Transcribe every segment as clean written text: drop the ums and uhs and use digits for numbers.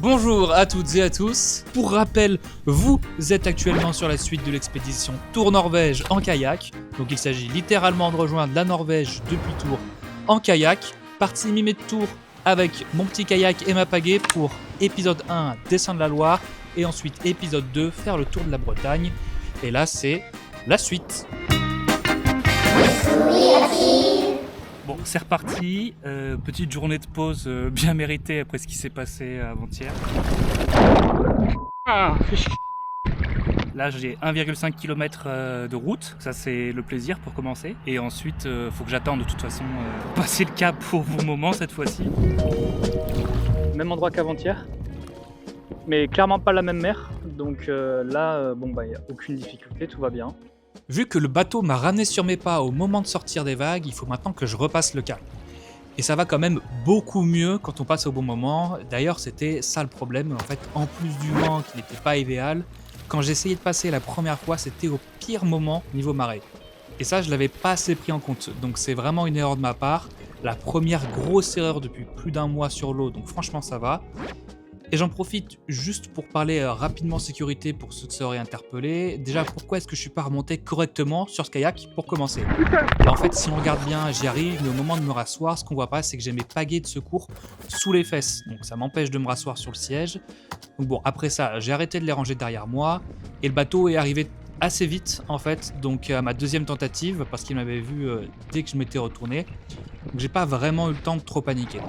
Bonjour à toutes et à tous. Pour rappel, vous êtes actuellement sur la suite de l'expédition Tour Norvège en kayak. Donc il s'agit littéralement de rejoindre la Norvège depuis Tours en kayak. Partie mimée de Tours avec mon petit kayak et ma pagaie pour épisode 1, descendre la Loire. Et ensuite épisode 2, faire le tour de la Bretagne. Et là c'est la suite. Bon, c'est reparti. Petite journée de pause bien méritée après ce qui s'est passé avant-hier. Là, j'ai 1,5 km de route. Ça, c'est le plaisir pour commencer. Et ensuite, faut que j'attende de toute façon pour passer le cap au bon moment cette fois-ci. Même endroit qu'avant-hier, mais clairement pas la même mer. Donc là, il n'y a aucune difficulté, tout va bien. Vu que le bateau m'a ramené sur mes pas au moment de sortir des vagues, il faut maintenant que je repasse le cap. Et ça va quand même beaucoup mieux quand on passe au bon moment. D'ailleurs, c'était ça le problème. En fait, en plus du vent qui n'était pas idéal, quand j'ai essayé de passer la première fois, c'était au pire moment niveau marée. Et ça, je l'avais pas assez pris en compte. Donc c'est vraiment une erreur de ma part. La première grosse erreur depuis plus d'un mois sur l'eau, donc franchement ça va. Et j'en profite juste pour parler rapidement sécurité pour ceux qui seraient interpellés. Déjà, pourquoi est-ce que je suis pas remonté correctement sur ce kayak pour commencer? Et en fait, si on regarde bien, j'y arrive, mais au moment de me rasseoir, ce qu'on voit pas, c'est que j'ai mes pagaies de secours sous les fesses. Donc ça m'empêche de me rasseoir sur le siège. Donc bon, après ça, j'ai arrêté de les ranger derrière moi. Et le bateau est arrivé assez vite, en fait. Donc à ma deuxième tentative, parce qu'il m'avait vu dès que je m'étais retourné. Donc j'ai pas vraiment eu le temps de trop paniquer.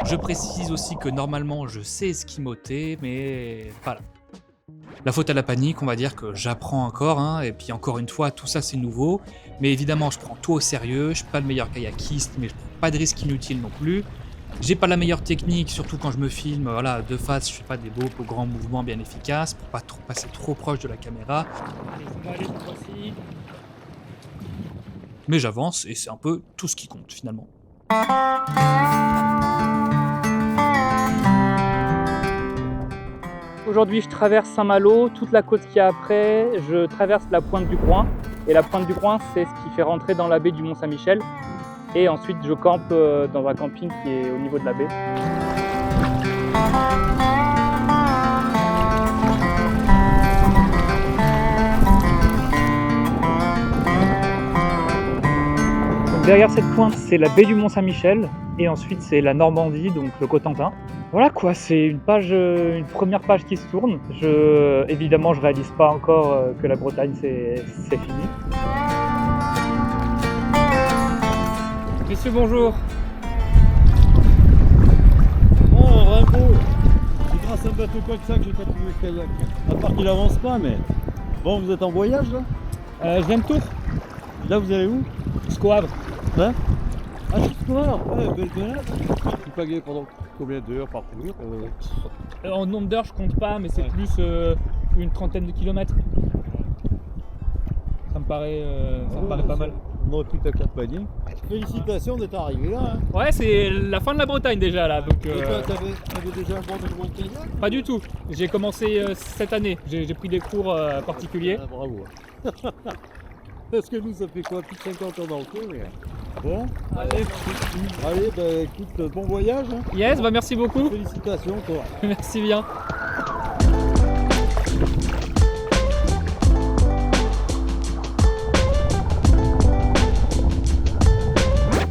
Je précise aussi que normalement je sais esquimoter, mais voilà. La faute à la panique, on va dire que j'apprends encore, et puis encore une fois, tout ça c'est nouveau. Mais évidemment, je prends tout au sérieux, je suis pas le meilleur kayakiste, mais je prends pas de risques inutiles non plus. J'ai pas la meilleure technique, surtout quand je me filme, de face, je fais pas des beaux grands mouvements bien efficaces, pour pas passer trop proche de la caméra. Allez, ça va aller cette fois-ci. Mais j'avance, et c'est un peu tout ce qui compte finalement. Aujourd'hui, je traverse Saint-Malo, toute la côte qu'il y a après, je traverse la pointe du Groin. Et la pointe du Groin, c'est ce qui fait rentrer dans la baie du Mont-Saint-Michel. Et ensuite, je campe dans un camping qui est au niveau de la baie. Donc, derrière cette pointe, c'est la baie du Mont-Saint-Michel. Et ensuite, c'est la Normandie, donc le Cotentin. Voilà quoi, c'est une première page qui se tourne. Évidemment, je réalise pas encore que la Bretagne c'est fini. Messieurs, bonjour. Oh Rimbaud, c'est grâce à un bateau comme ça que j'ai pas trouvé le kayak. À part qu'il avance pas, mais bon, vous êtes en voyage là? Je viens de Tours. Là, vous allez où? Jusqu'au Havre. Hein? Ah, jusqu'au Havre. Ouais, belle balade. Vous pagayez pendant combien d'heures par jour? En nombre d'heures, je compte pas, mais c'est plus une trentaine de kilomètres. Ça me paraît pas mal. On aurait pu t'accompagner. Félicitations d'être arrivé là. Hein. Ouais, c'est la fin de la Bretagne déjà là. Donc, et toi, t'avais déjà abandonné le kayak? Pas du tout. J'ai commencé cette année. J'ai pris des cours particuliers. Ah, bravo. Parce que nous, ça fait quoi? Plus de 50 ans dans le cours. Bon, allez, écoute, bon voyage. Hein. Yes, merci beaucoup. Félicitations, toi. Merci bien.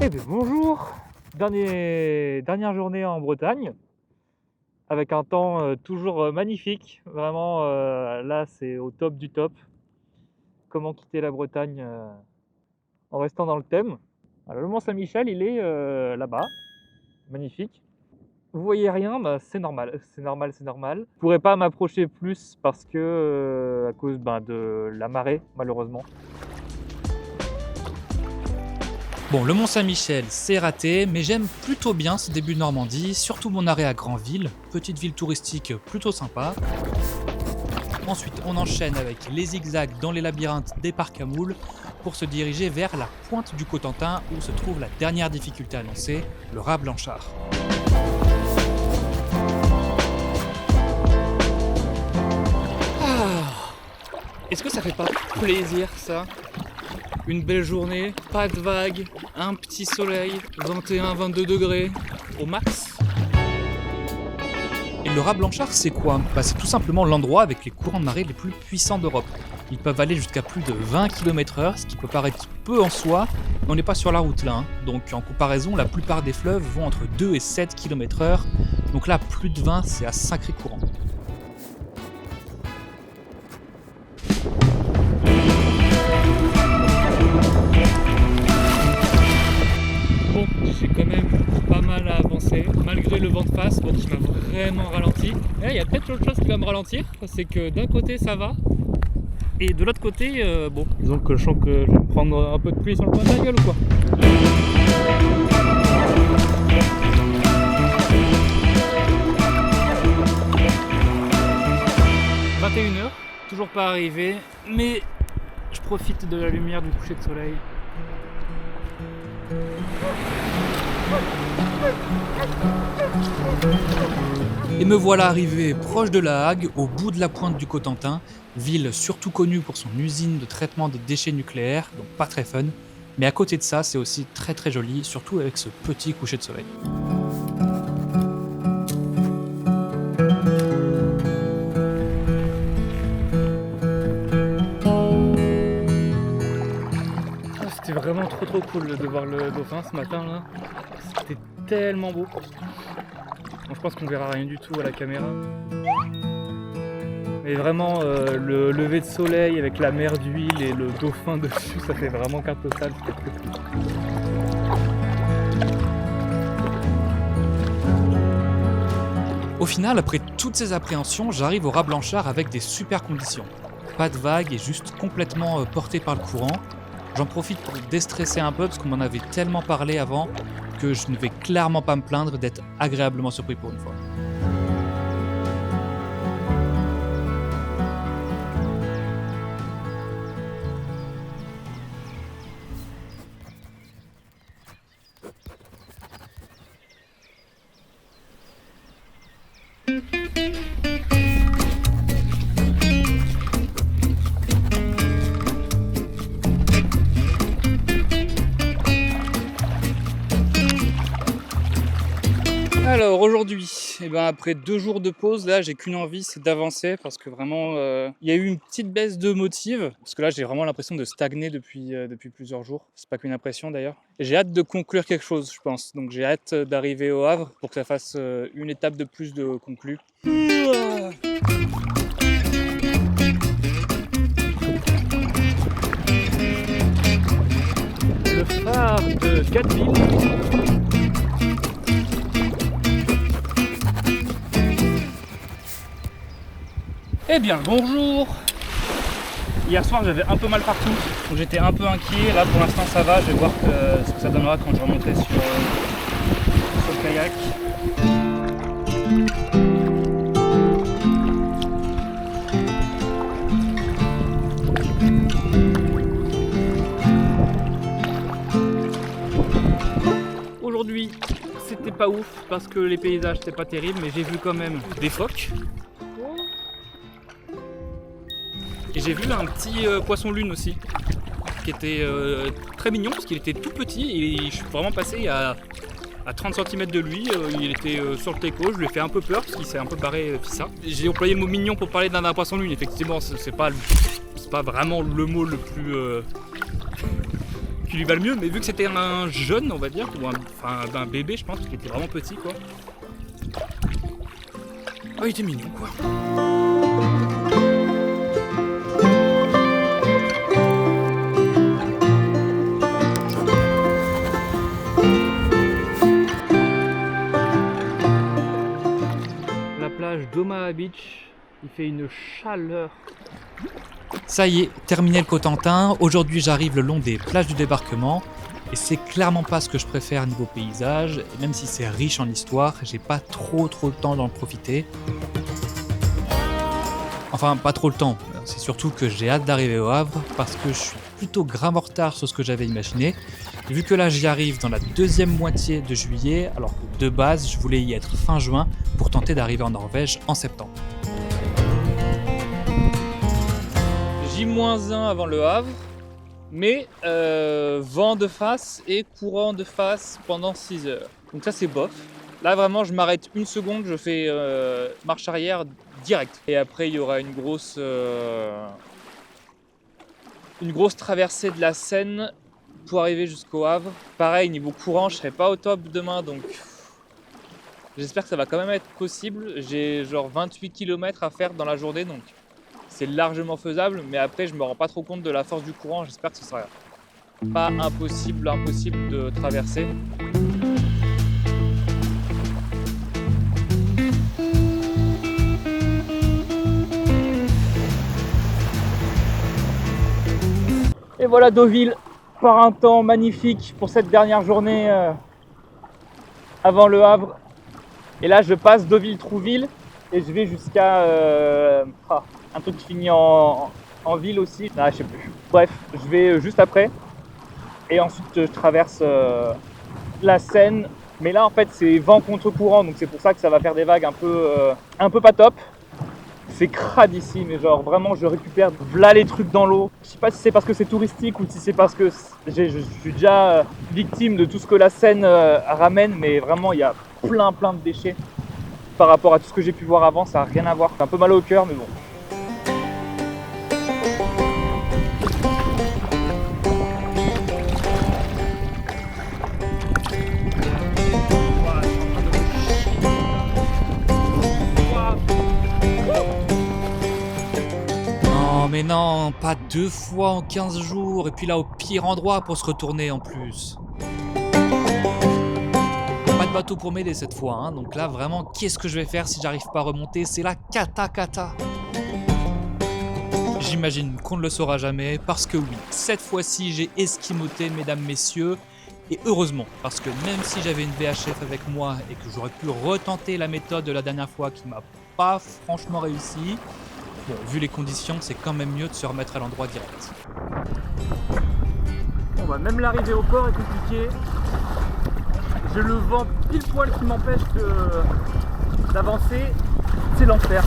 Eh bien, bonjour. Dernière journée en Bretagne, avec un temps toujours magnifique. Vraiment, là, c'est au top du top. Comment quitter la Bretagne en restant dans le thème. Alors, le Mont-Saint-Michel, il est là-bas, magnifique. Vous voyez rien, c'est normal. Je ne pourrais pas m'approcher plus parce que à cause de la marée, malheureusement. Bon, le Mont-Saint-Michel, c'est raté, mais j'aime plutôt bien ce début de Normandie, surtout mon arrêt à Granville, petite ville touristique plutôt sympa. Ensuite, on enchaîne avec les zigzags dans les labyrinthes des parcs à moules pour se diriger vers la pointe du Cotentin où se trouve la dernière difficulté annoncée, le raz Blanchard. Est-ce que ça fait pas plaisir ça? Une belle journée, pas de vagues, un petit soleil, 21-22 degrés au max. Et le raz Blanchard, c'est quoi ? C'est tout simplement l'endroit avec les courants de marée les plus puissants d'Europe. Ils peuvent aller jusqu'à plus de 20 km/h, ce qui peut paraître peu en soi, mais on n'est pas sur la route là. Donc en comparaison, la plupart des fleuves vont entre 2 et 7 km/h. Donc là, plus de 20, c'est un sacré courant. Bon, j'ai quand même pas mal avancé, malgré le vent de face, qui m'a vraiment ralenti. Il y a peut-être autre chose qui va me ralentir, c'est que d'un côté ça va, et de l'autre côté, disons que je sens que je vais me prendre un peu de pluie sur le coin de la gueule ou quoi. 21h, toujours pas arrivé, mais je profite de la lumière du coucher de soleil. Et me voilà arrivé proche de La Hague, au bout de la pointe du Cotentin, ville surtout connue pour son usine de traitement des déchets nucléaires, donc pas très fun, mais à côté de ça, c'est aussi très très joli, surtout avec ce petit coucher de soleil. C'était vraiment trop cool de voir le dauphin ce matin là. C'était tellement beau. Bon, je pense qu'on verra rien du tout à la caméra. Mais vraiment le lever de soleil avec la mer d'huile et le dauphin dessus, ça fait vraiment carte postale, c'était très cool. Au final, après toutes ces appréhensions, j'arrive au raz Blanchard avec des super conditions. Pas de vagues et juste complètement porté par le courant. J'en profite pour déstresser un peu parce qu'on m'en avait tellement parlé avant que je ne vais clairement pas me plaindre d'être agréablement surpris pour une fois. Alors aujourd'hui, après 2 jours de pause, là j'ai qu'une envie, c'est d'avancer parce que vraiment il y a eu une petite baisse de motive parce que là j'ai vraiment l'impression de stagner depuis plusieurs jours. C'est pas qu'une impression d'ailleurs. Et j'ai hâte de conclure quelque chose, je pense. Donc j'ai hâte d'arriver au Havre pour que ça fasse une étape de plus de conclu. Le phare de Gatteville. Eh bien bonjour. Hier soir j'avais un peu mal partout, donc j'étais un peu inquiet. Là pour l'instant ça va, je vais voir ce que ça donnera quand je remonterai sur le kayak. Aujourd'hui c'était pas ouf parce que les paysages c'était pas terrible, mais j'ai vu quand même des phoques. Et j'ai vu un petit poisson lune aussi, qui était très mignon parce qu'il était tout petit et je suis vraiment passé à 30 cm de lui, il était sur le teco, je lui ai fait un peu peur parce qu'il s'est un peu barré fissa. J'ai employé le mot mignon pour parler d'un poisson lune, effectivement c'est pas vraiment le mot le plus qui lui va le mieux, mais vu que c'était un jeune on va dire, ou un bébé je pense, parce qu'il était vraiment petit quoi. Oh il était mignon quoi. d'Omaha Beach, il fait une chaleur. Ça y est, terminé le Cotentin. Aujourd'hui, j'arrive le long des plages du débarquement. Et c'est clairement pas ce que je préfère niveau paysage. Et même si c'est riche en histoire, j'ai pas trop le temps d'en profiter. Enfin, pas trop le temps. C'est surtout que j'ai hâte d'arriver au Havre parce que je suis plutôt grave en retard sur ce que j'avais imaginé. Et vu que là, j'y arrive dans la deuxième moitié de juillet, alors que de base, je voulais y être fin juin pour tenter d'arriver en Norvège en septembre. J-1 avant le Havre, mais vent de face et courant de face pendant 6 heures. Donc ça c'est bof. Là, vraiment, je m'arrête une seconde, je fais marche arrière direct. Et après, il y aura une grosse traversée de la Seine pour arriver jusqu'au Havre. Pareil, niveau courant, je serai pas au top demain, donc j'espère que ça va quand même être possible. J'ai genre 28 km à faire dans la journée, donc c'est largement faisable. Mais après, je me rends pas trop compte de la force du courant. J'espère que ce sera pas impossible de traverser. Et voilà Deauville, par un temps magnifique pour cette dernière journée avant le Havre. Et là je passe Deauville-Trouville et je vais jusqu'à un truc qui finit en ville aussi. Ah, je sais plus. Bref, je vais juste après. Et ensuite je traverse la Seine. Mais là en fait c'est vent contre courant, donc c'est pour ça que ça va faire des vagues un peu pas top. C'est crade ici, mais genre vraiment je récupère là les trucs dans l'eau. Je sais pas si c'est parce que c'est touristique ou si c'est parce que je suis déjà victime de tout ce que la Seine ramène, mais vraiment il y a plein de déchets par rapport à tout ce que j'ai pu voir avant, ça n'a rien à voir. C'est un peu mal au cœur, mais bon. Mais non, pas 2 fois en 15 jours, et puis là au pire endroit pour se retourner en plus. Pas de bateau pour m'aider cette fois, hein. Donc là vraiment, qu'est-ce que je vais faire si j'arrive pas à remonter? C'est la cata. J'imagine qu'on ne le saura jamais, parce que oui, cette fois-ci j'ai esquimoté, mesdames, messieurs, et heureusement, parce que même si j'avais une VHF avec moi et que j'aurais pu retenter la méthode de la dernière fois qui m'a pas franchement réussi, bon, vu les conditions, c'est quand même mieux de se remettre à l'endroit direct. Bon bah même l'arrivée au port est compliquée. J'ai le vent pile poil qui m'empêche d'avancer. C'est l'enfer.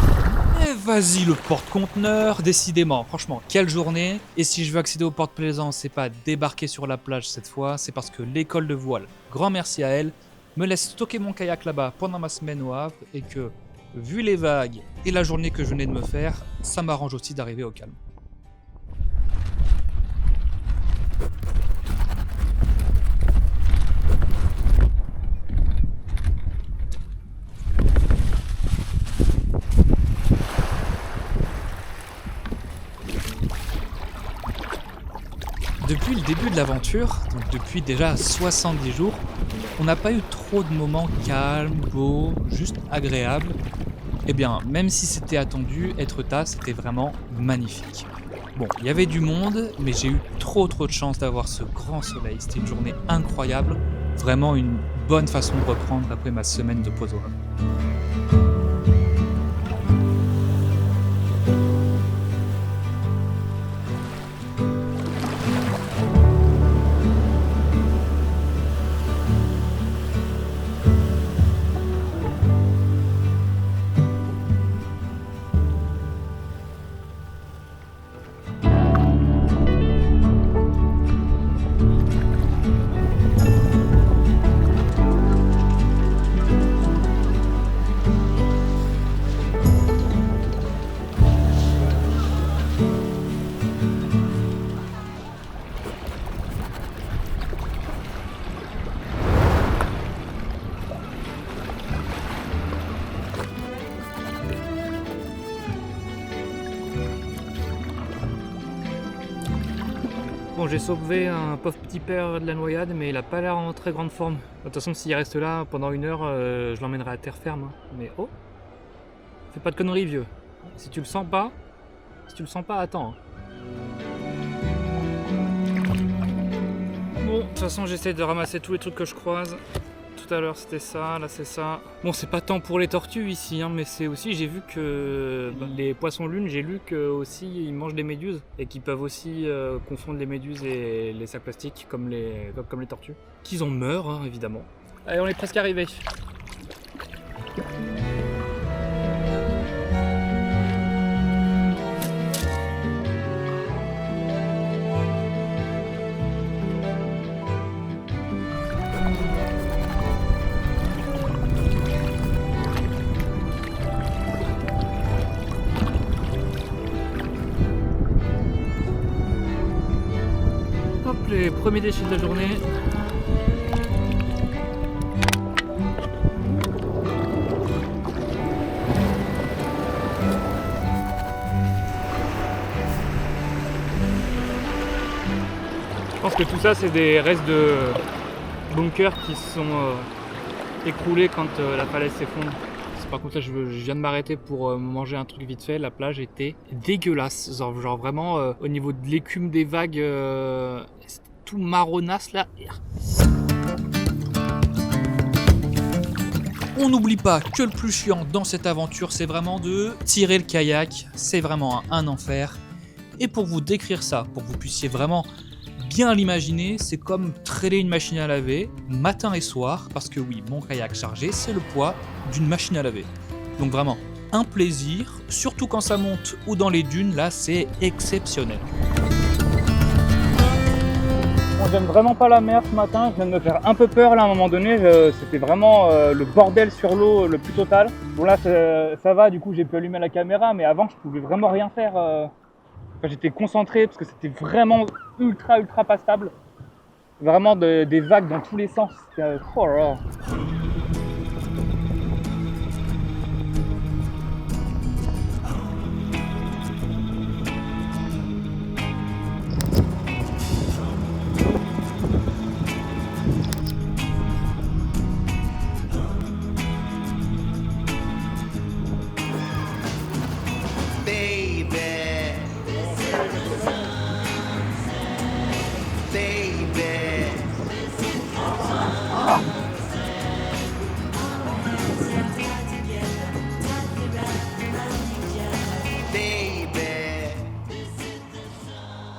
Et vas-y le porte-conteneur, décidément, franchement, quelle journée. Et si je veux accéder au porte-plaisance, c'est pas débarquer sur la plage cette fois, c'est parce que l'école de voile, grand merci à elle, me laisse stocker mon kayak là-bas pendant ma semaine au Havre et que, vu les vagues et la journée que je venais de me faire, ça m'arrange aussi d'arriver au calme. Depuis le début de l'aventure, donc depuis déjà 70 jours, on n'a pas eu trop de moments calmes, beaux, juste agréables. Eh bien, même si c'était attendu, Etretat, c'était vraiment magnifique. Bon, il y avait du monde, mais j'ai eu trop de chance d'avoir ce grand soleil. C'était une journée incroyable, vraiment une bonne façon de reprendre après ma semaine de pause au Havre. Bon, j'ai sauvé un pauvre petit père de la noyade, mais il a pas l'air en très grande forme. De toute façon, s'il reste là pendant 1 heure, je l'emmènerai à terre ferme. Mais oh, fais pas de conneries, vieux. Si tu le sens pas, attends. Bon, de toute façon, j'essaie de ramasser tous les trucs que je croise. Tout à l'heure c'était ça, là c'est ça. Bon, c'est pas tant pour les tortues ici, hein, mais c'est aussi, j'ai vu que les poissons lunes, j'ai lu que aussi ils mangent des méduses et qu'ils peuvent aussi confondre les méduses et les sacs plastiques comme les tortues. Qu'ils en meurent, hein, évidemment. Allez, on est presque arrivé. les premiers déchets de la journée. Je pense que tout ça c'est des restes de bunkers qui se sont écroulés quand la falaise s'effondre. Par contre là je viens de m'arrêter pour manger un truc vite fait, la plage était dégueulasse, genre vraiment au niveau de l'écume des vagues, c'était tout marronasse là. On n'oublie pas que le plus chiant dans cette aventure, c'est vraiment de tirer le kayak, c'est vraiment un enfer. Et pour vous décrire ça, pour que vous puissiez vraiment bien l'imaginer, c'est comme traîner une machine à laver matin et soir, parce que oui, mon kayak chargé, c'est le poids d'une machine à laver. Donc vraiment, un plaisir, surtout quand ça monte ou dans les dunes, là c'est exceptionnel. Bon, j'aime vraiment pas la mer ce matin, je viens de me faire un peu peur là à un moment donné, c'était vraiment le bordel sur l'eau le plus total. Bon là ça va, du coup j'ai pu allumer la caméra, mais avant je pouvais vraiment rien faire. J'étais concentré parce que c'était vraiment ultra pas stable. Vraiment des vagues dans tous les sens. Oh là là.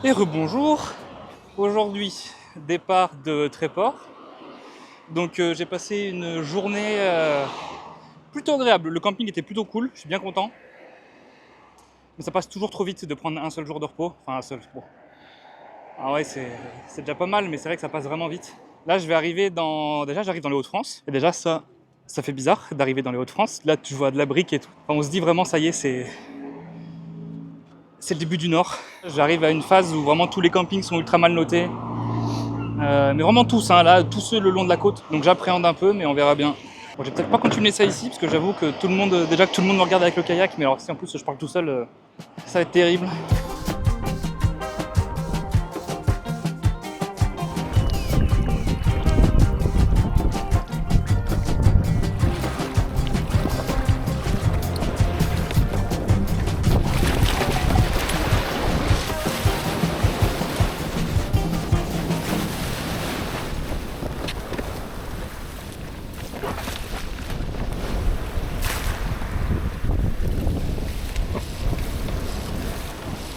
Et rebonjour, aujourd'hui départ de Tréport, donc j'ai passé une journée plutôt agréable, le camping était plutôt cool, je suis bien content, mais ça passe toujours trop vite de prendre un seul jour de repos, enfin un seul, bon. Ah ouais c'est déjà pas mal, mais c'est vrai que ça passe vraiment vite. Là je vais arriver j'arrive dans les Hauts-de-France, et déjà ça fait bizarre d'arriver dans les Hauts-de-France, là tu vois de la brique et tout, enfin, on se dit vraiment ça y est c'est le début du Nord. J'arrive à une phase où vraiment tous les campings sont ultra mal notés. Mais vraiment tous, hein, là, tous ceux le long de la côte. Donc j'appréhende un peu, mais on verra bien. Bon, je vais peut-être pas continuer ça ici, parce que j'avoue que tout le monde me regarde avec le kayak, mais alors si en plus je parle tout seul, ça va être terrible.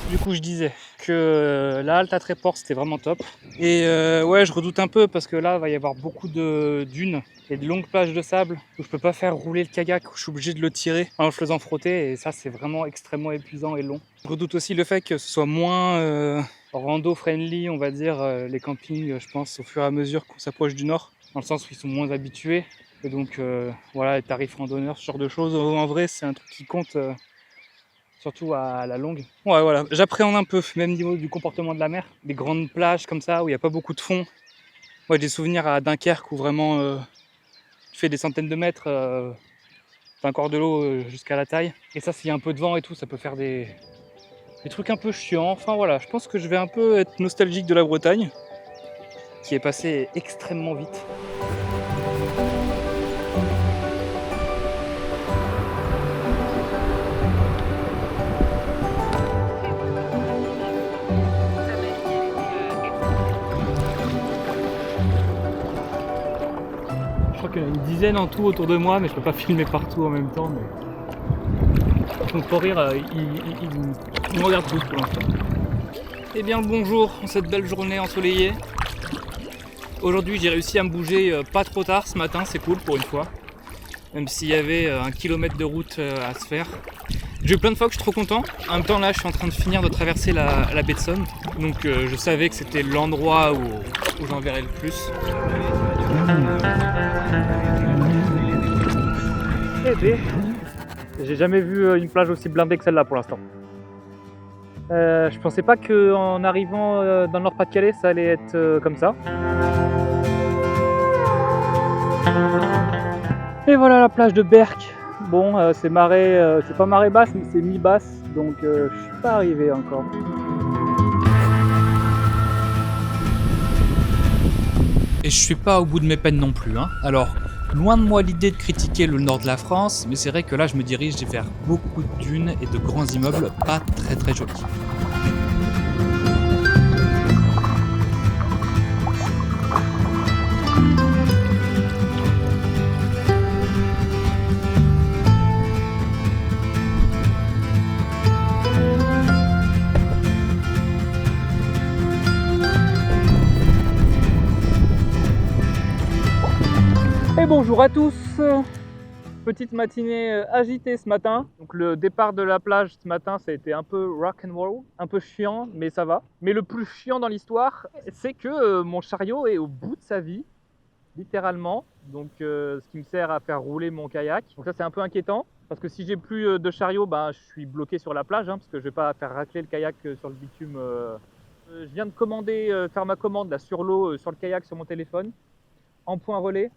Du coup je disais que la halte à Tréport c'était vraiment top. Et ouais je redoute un peu parce que là il va y avoir beaucoup de dunes et de longues plages de sable où je peux pas faire rouler le kayak, où je suis obligé de le tirer en le faisant frotter et ça c'est vraiment extrêmement épuisant et long. Je redoute aussi le fait que ce soit moins rando friendly on va dire, les campings je pense au fur et à mesure qu'on s'approche du nord, dans le sens où ils sont moins habitués et donc voilà les tarifs randonneurs, ce genre de choses, en vrai c'est un truc qui compte. Surtout à la longue. Ouais, voilà, j'appréhende un peu, même niveau du comportement de la mer. Des grandes plages comme ça, où il n'y a pas beaucoup de fond. Ouais, j'ai des souvenirs à Dunkerque où vraiment tu fais des centaines de mètres, t'as encore de l'eau jusqu'à la taille. Et ça, s'il y a un peu de vent et tout, ça peut faire des trucs un peu chiants. Enfin voilà, je pense que je vais un peu être nostalgique de la Bretagne, qui est passée extrêmement vite. Il y en a une dizaine en tout autour de moi, mais je peux pas filmer partout en même temps. Mais... Donc pour rire, ils me regardent tous pour l'instant. Eh bien le bonjour en cette belle journée ensoleillée. Aujourd'hui j'ai réussi à me bouger pas trop tard ce matin, c'est cool pour une fois. Même s'il y avait 1 kilomètre de route à se faire. J'ai eu plein de fois que je suis trop content. En même temps là je suis en train de finir de traverser la baie de Somme. Donc je savais que c'était l'endroit où j'en verrais le plus. J'ai jamais vu une plage aussi blindée que celle-là pour l'instant. Je pensais pas qu'en arrivant dans le Nord-Pas-de-Calais, ça allait être comme ça. Et voilà la plage de Berck. Bon, c'est marée, c'est pas marée basse, mais c'est mi-basse, donc je suis pas arrivé encore. Et je suis pas au bout de mes peines non plus, hein. Alors, loin de moi l'idée de critiquer le nord de la France, mais c'est vrai que là je me dirige vers beaucoup de dunes et de grands immeubles pas très jolis. Et bonjour à tous. Petite matinée agitée ce matin. Donc le départ de la plage ce matin, ça a été un peu rock and roll, un peu chiant, mais ça va. Mais le plus chiant dans l'histoire, c'est que mon chariot est au bout de sa vie, littéralement. Donc ce qui me sert à faire rouler mon kayak. Donc ça c'est un peu inquiétant. Parce que si j'ai plus de chariot, ben, je suis bloqué sur la plage, hein, parce que je vais pas faire racler le kayak sur le bitume. Je viens de commander, faire ma commande là, sur l'eau, sur le kayak, sur mon téléphone, en point relais,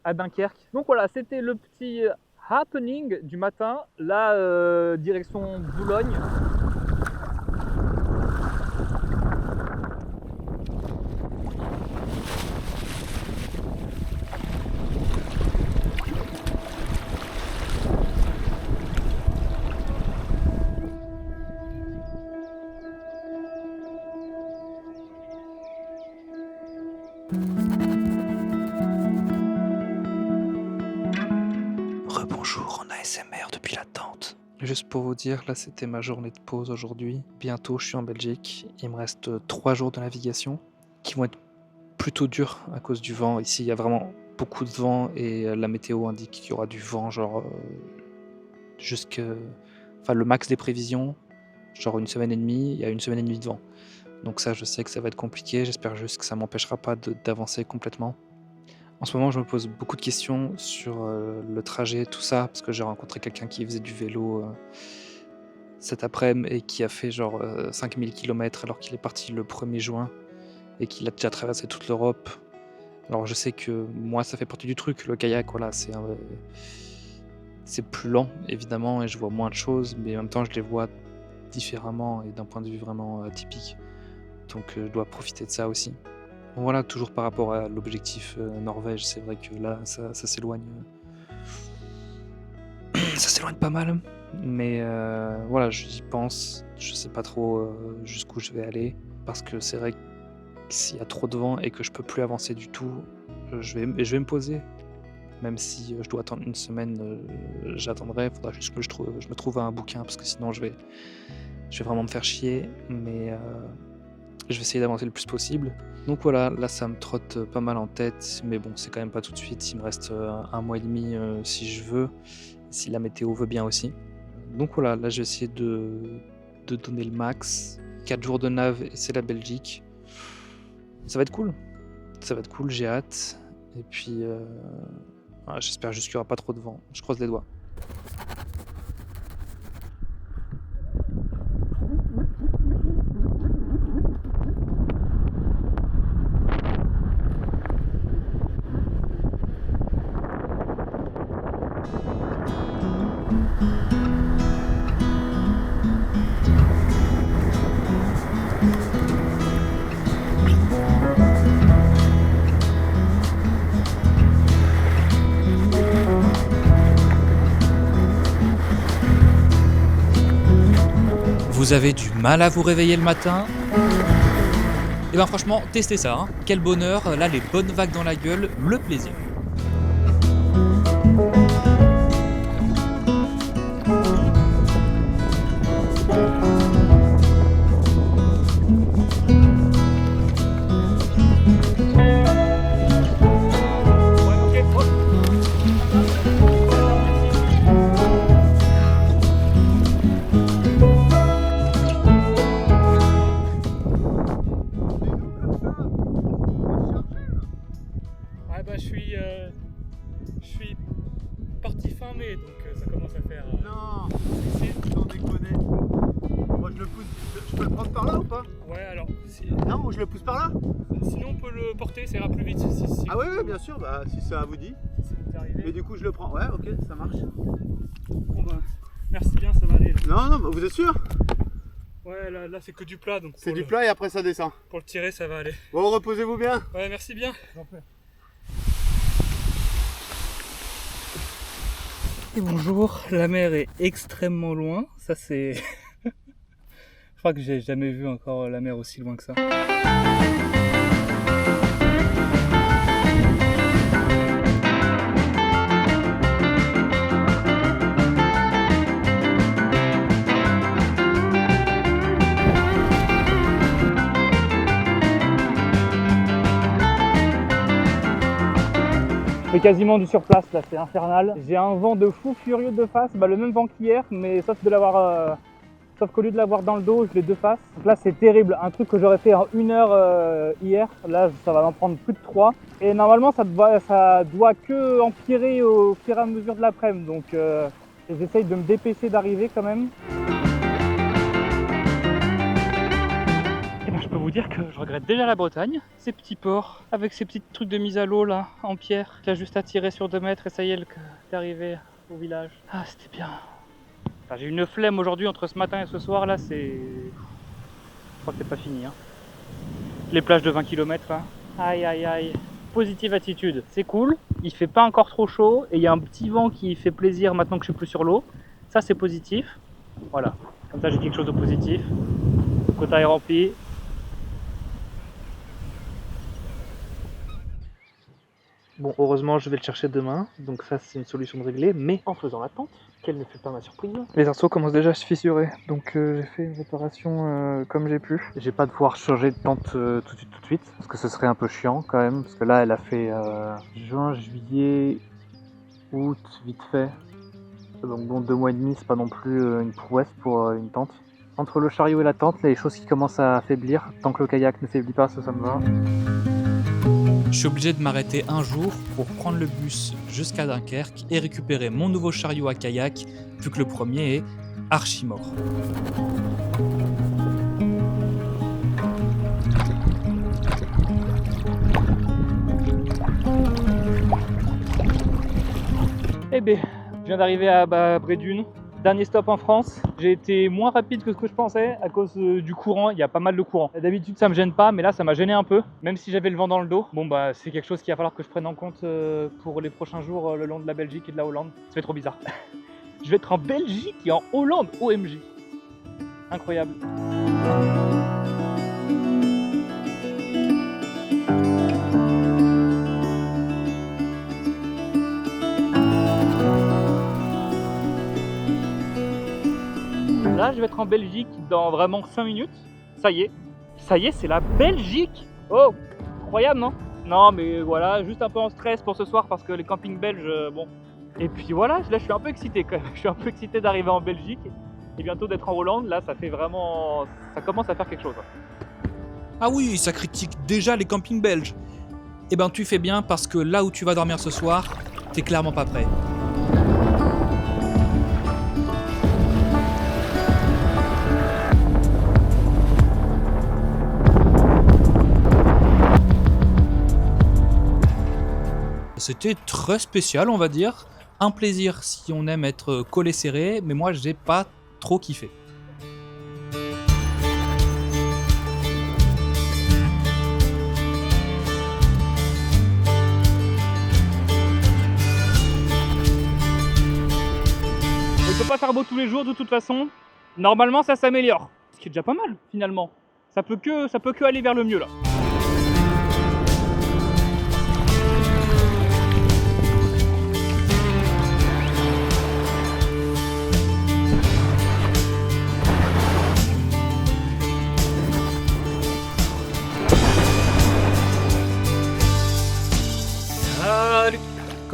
à Dunkerque. Donc voilà, c'était le petit happening du matin, là direction Boulogne. Rebonjour en ASMR depuis la tente. Juste pour vous dire, là c'était ma journée de pause aujourd'hui. Bientôt je suis en Belgique. Il me reste 3 jours de navigation qui vont être plutôt durs à cause du vent. Ici il y a vraiment beaucoup de vent et la météo indique qu'il y aura du vent genre enfin le max des prévisions, genre 1 semaine et demie, il y a 1 semaine et demie de vent. Donc ça je sais que ça va être compliqué, j'espère juste que ça m'empêchera pas d'avancer complètement. En ce moment, je me pose beaucoup de questions sur le trajet, tout ça, parce que j'ai rencontré quelqu'un qui faisait du vélo cet après-midi et qui a fait genre 5000 km alors qu'il est parti le 1er juin et qu'il a déjà traversé toute l'Europe. Alors je sais que moi, ça fait partie du truc, le kayak, voilà, c'est plus lent évidemment et je vois moins de choses, mais en même temps, je les vois différemment et d'un point de vue vraiment atypique. Donc je dois profiter de ça aussi. Voilà, toujours par rapport à l'objectif Norvège, c'est vrai que là, ça s'éloigne. Ça s'éloigne pas mal. Mais voilà, j'y pense. Je sais pas trop jusqu'où je vais aller. Parce que c'est vrai que s'il y a trop de vent et que je peux plus avancer du tout, je vais me poser. Même si je dois attendre 1 semaine, j'attendrai. Il faudra juste que je me trouve un bouquin parce que sinon je vais vraiment me faire chier. Mais je vais essayer d'avancer le plus possible. Donc voilà, là ça me trotte pas mal en tête, mais bon, c'est quand même pas tout de suite. Il me reste 1 mois et demi si je veux, si la météo veut bien aussi. Donc voilà, là je vais essayer de donner le max. 4 jours de nav et c'est la Belgique. Ça va être cool. Ça va être cool, j'ai hâte. Et puis j'espère juste qu'il n'y aura pas trop de vent. Je croise les doigts. Vous avez du mal à vous réveiller le matin? Et ben franchement, testez ça, hein. Quel bonheur, là les bonnes vagues dans la gueule, le plaisir. Je suis parti fin mai, donc ça commence à faire... Non, c'est sans déconner. Moi je le pousse, je peux le prendre par là ou pas? Ouais, alors, Non, ou je le pousse par là? sinon on peut le porter, ça ira plus vite. Ah ouais, ouais, bien sûr, bah si ça vous dit. Mais du coup je le prends, ouais, ok, ça marche. Bon bah, merci bien, ça va aller. Non, non, bah, vous êtes sûr? Ouais, là c'est que du plat, donc C'est du plat et après ça descend. pour le tirer, ça va aller. Bon, reposez-vous bien. Ouais, merci bien. Et bonjour, la mer est extrêmement loin, ça c'est... Je crois que j'ai jamais vu encore la mer aussi loin que ça. Je fais quasiment du surplace là, c'est infernal. J'ai un vent de fou furieux de face, le même vent qu'hier, mais sauf qu'au lieu de l'avoir dans le dos, je l'ai de face. Donc là c'est terrible, un truc que j'aurais fait en 1 heure hier, là ça va m'en prendre plus de 3. Et normalement ça doit que empirer au fur et à mesure de l'après-midi, donc j'essaye de me dépêcher d'arriver quand même. Et ben, je peux vous dire que je regrette déjà la Bretagne, ces petits ports, avec ces petits trucs de mise à l'eau là, en pierre, qui a juste à tirer sur 2 mètres et ça y est, t'es arrivé au village. Ah, c'était bien. Enfin, j'ai une flemme aujourd'hui entre ce matin et ce soir là, c'est... Je crois que c'est pas fini. Hein. Les plages de 20 km là. Aïe aïe aïe. Positive attitude, c'est cool, il fait pas encore trop chaud et il y a un petit vent qui fait plaisir maintenant que je suis plus sur l'eau. Ça c'est positif. Voilà, comme ça j'ai quelque chose de positif. Le quota est rempli. Bon, heureusement, je vais le chercher demain, donc ça c'est une solution de régler, mais en faisant l'attente, quelle ne fut pas ma surprise. Les arceaux commencent déjà à se fissurer, donc j'ai fait une réparation comme j'ai pu. Je vais pas devoir changer de tente tout de suite, parce que ce serait un peu chiant quand même, parce que là elle a fait juin, juillet, août, vite fait. Donc bon, 2 mois et demi, c'est pas non plus une prouesse pour une tente. Entre le chariot et la tente, les choses qui commencent à affaiblir, tant que le kayak ne faiblit pas, ça me va. Je suis obligé de m'arrêter un jour pour prendre le bus jusqu'à Dunkerque et récupérer mon nouveau chariot à kayak, vu que le premier est archi mort. Eh ben, je viens d'arriver à Brédune. Dernier stop en France, j'ai été moins rapide que ce que je pensais à cause du courant, il y a pas mal de courant. D'habitude ça me gêne pas, mais là ça m'a gêné un peu, même si j'avais le vent dans le dos. Bon bah c'est quelque chose qu'il va falloir que je prenne en compte pour les prochains jours le long de la Belgique et de la Hollande. Ça fait trop bizarre. Je vais être en Belgique et en Hollande, OMG. Incroyable. Là, je vais être en Belgique dans vraiment 5 minutes. Ça y est, c'est la Belgique. Oh, incroyable, non? Non, mais voilà, juste un peu en stress pour ce soir parce que les campings belges, bon. Et puis voilà, là, je suis un peu excité quand même. Je suis un peu excité d'arriver en Belgique et bientôt d'être en Hollande. Là, ça fait vraiment... Ça commence à faire quelque chose. Ah oui, ça critique déjà les campings belges. Eh ben tu fais bien parce que là où tu vas dormir ce soir, t'es clairement pas prêt. C'était très spécial, on va dire. Un plaisir si on aime être collé serré, mais moi j'ai pas trop kiffé. Il peut pas faire beau tous les jours de toute façon. Normalement ça s'améliore. Ce qui est déjà pas mal finalement. Ça peut que aller vers le mieux là.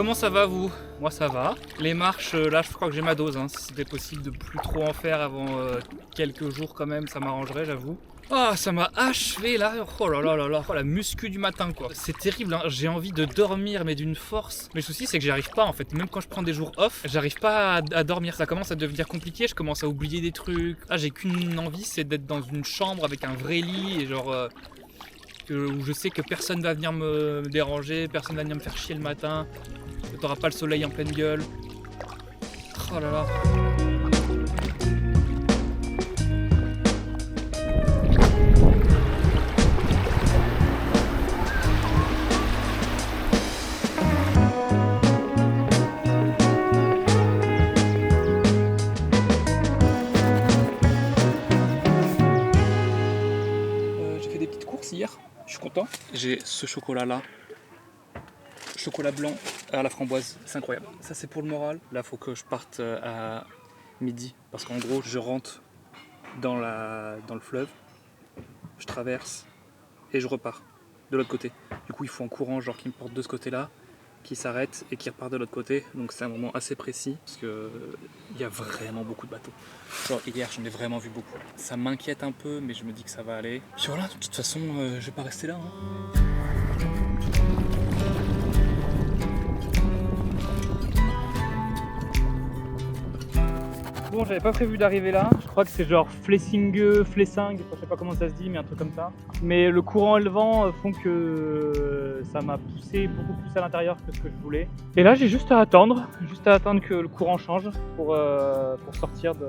Comment ça va vous? Moi ça va. Les marches, là je crois que j'ai ma dose. Hein. Si c'était possible de plus trop en faire avant quelques jours quand même, ça m'arrangerait, j'avoue. Ah, ça m'a achevé là. Oh là là là là, oh, la muscu du matin quoi. C'est terrible, hein. J'ai envie de dormir mais d'une force. Mais le souci c'est que j'y arrive pas en fait. Même quand je prends des jours off, j'arrive pas à dormir. Ça commence à devenir compliqué, je commence à oublier des trucs. Ah, j'ai qu'une envie, c'est d'être dans une chambre avec un vrai lit et genre... où je sais que personne va venir me déranger, personne va venir me faire chier le matin, que t'auras pas le soleil en pleine gueule. Oh là là. J'ai fait des petites courses hier. Je suis content. J'ai ce chocolat là, chocolat blanc à la framboise, c'est incroyable. Ça c'est pour le moral. Là faut que je parte à midi parce qu'en gros je rentre dans le fleuve, je traverse et je repars de l'autre côté. Du coup il faut en courant genre qui me porte de ce côté là, qui s'arrête et qui repart de l'autre côté. Donc c'est un moment assez précis parce que il y a vraiment beaucoup de bateaux. Genre hier j'en ai vraiment vu beaucoup. Ça m'inquiète un peu mais je me dis que ça va aller. Puis voilà, de toute façon je vais pas rester là. Hein. Bon, j'avais pas prévu d'arriver là. Je crois que c'est genre Flessingue, Flessing, je sais pas comment ça se dit, mais un truc comme ça. Mais le courant et le vent font que ça m'a poussé beaucoup plus à l'intérieur que ce que je voulais. Et là, j'ai juste à attendre que le courant change pour sortir de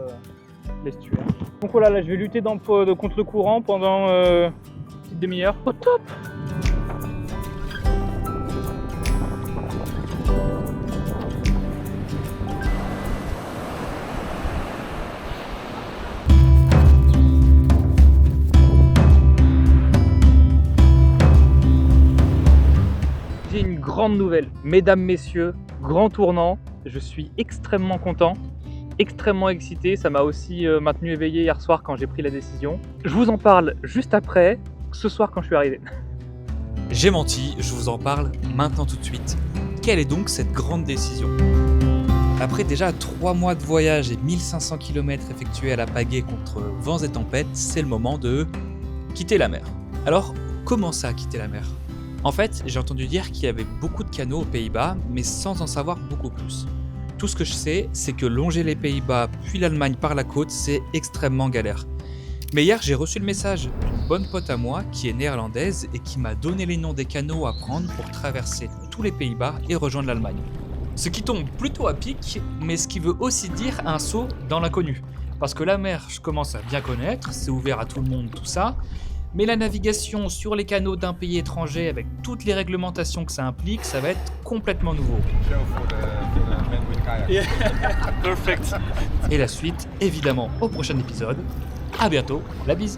l'estuaire. Donc voilà, là, je vais lutter contre le courant pendant une petite demi-heure. Au top! J'ai une grande nouvelle, mesdames, messieurs, grand tournant, je suis extrêmement content, extrêmement excité, ça m'a aussi maintenu éveillé hier soir quand j'ai pris la décision. Je vous en parle juste après, ce soir quand je suis arrivé. J'ai menti, je vous en parle maintenant tout de suite. Quelle est donc cette grande décision? Après déjà 3 mois de voyage et 1500 km effectués à la pagaie contre vents et tempêtes, c'est le moment de quitter la mer. Alors, comment ça, quitter la mer? En fait, j'ai entendu dire qu'il y avait beaucoup de canaux aux Pays-Bas, mais sans en savoir beaucoup plus. Tout ce que je sais, c'est que longer les Pays-Bas puis l'Allemagne par la côte, c'est extrêmement galère. Mais hier, j'ai reçu le message d'une bonne pote à moi qui est néerlandaise et qui m'a donné les noms des canaux à prendre pour traverser tous les Pays-Bas et rejoindre l'Allemagne. Ce qui tombe plutôt à pic, mais ce qui veut aussi dire un saut dans l'inconnu. Parce que la mer, je commence à bien connaître, c'est ouvert à tout le monde, tout ça. Mais la navigation sur les canaux d'un pays étranger avec toutes les réglementations que ça implique, ça va être complètement nouveau. Perfect. Et la suite, évidemment, au prochain épisode. À bientôt, la bise.